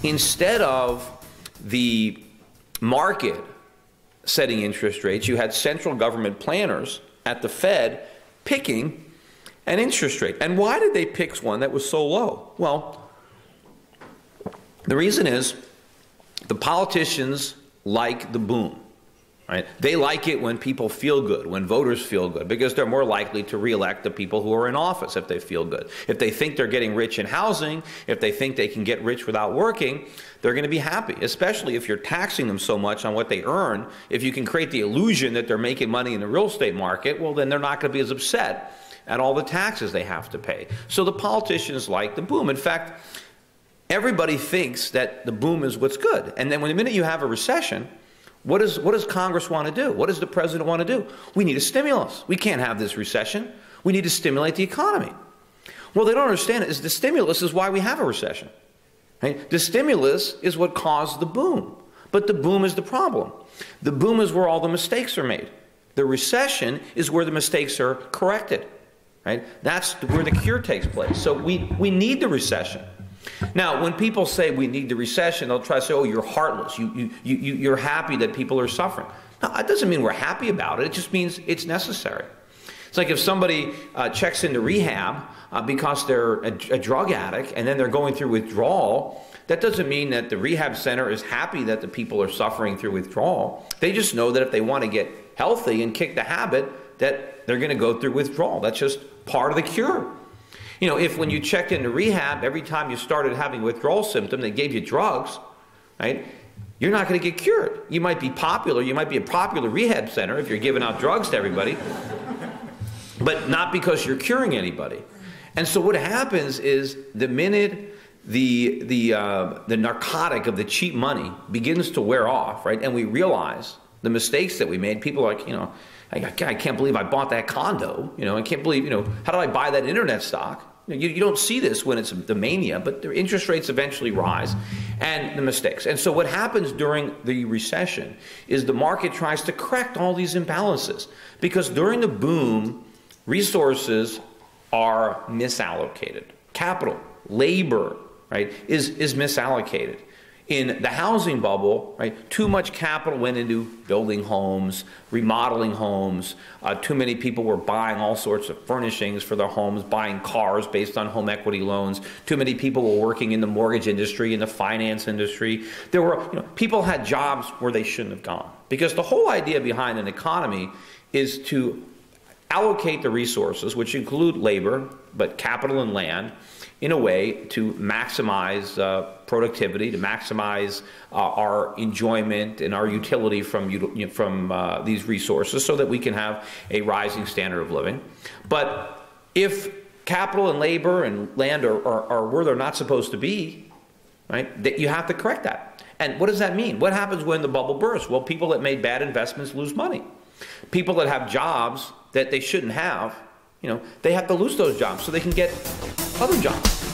instead of the market setting interest rates, you had central government planners at the Fed picking an interest rate. And why did they pick one that was so low? Well, the reason is the politicians like the boom. Right? They like it when people feel good, when voters feel good, because they're more likely to reelect the people who are in office if they feel good. If they think they're getting rich in housing, if they think they can get rich without working, they're going to be happy, especially if you're taxing them so much on what they earn. If you can create the illusion that they're making money in the real estate market, well, then they're not going to be as upset at all the taxes they have to pay. So the politicians like the boom. In fact, everybody thinks that the boom is what's good. And then when the minute you have a recession, what does Congress want to do? What does the president want to do? We need a stimulus. We can't have this recession. We need to stimulate the economy. Well, they don't understand it. The stimulus is why we have a recession. Right? The stimulus is what caused the boom. But the boom is the problem. The boom is where all the mistakes are made. The recession is where the mistakes are corrected. Right? That's where the cure takes place. So we need the recession. Now, when people say we need the recession, they'll try to say, oh, you're heartless. You're happy that people are suffering. No, that doesn't mean we're happy about it. It just means it's necessary. It's like if somebody checks into rehab because they're a drug addict and then they're going through withdrawal, that doesn't mean that the rehab center is happy that the people are suffering through withdrawal. They just know that if they want to get healthy and kick the habit, that they're going to go through withdrawal. That's just part of the cure. You know, if when you checked into rehab, every time you started having a withdrawal symptom, they gave you drugs, right? You're not going to get cured. You might be popular. You might be a popular rehab center if you're giving out drugs to everybody, but not because you're curing anybody. And so what happens is the minute the narcotic of the cheap money begins to wear off, right, and we realize the mistakes that we made, people are like, you know, I can't believe I bought that condo. You know, I can't believe, you know, how did I buy that internet stock? You don't see this when it's the mania, but the interest rates eventually rise and the mistakes. And so what happens during the recession is the market tries to correct all these imbalances because during the boom, resources are misallocated. Capital, labor, right, is misallocated. In the housing bubble, right, too much capital went into building homes, remodeling homes. Too many people were buying all sorts of furnishings for their homes, buying cars based on home equity loans. Too many people were working in the mortgage industry, in the finance industry. There were, you know, people had jobs where they shouldn't have gone. Because the whole idea behind an economy is to allocate the resources, which include labor, but capital and land, in a way to maximize productivity, to maximize our enjoyment and our utility from these resources so that we can have a rising standard of living. But if capital and labor and land are where they're not supposed to be, right, that you have to correct that. And what does that mean? What happens when the bubble bursts? Well, people that made bad investments lose money. People that have jobs that they shouldn't have, you know, they have to lose those jobs so they can get other jobs.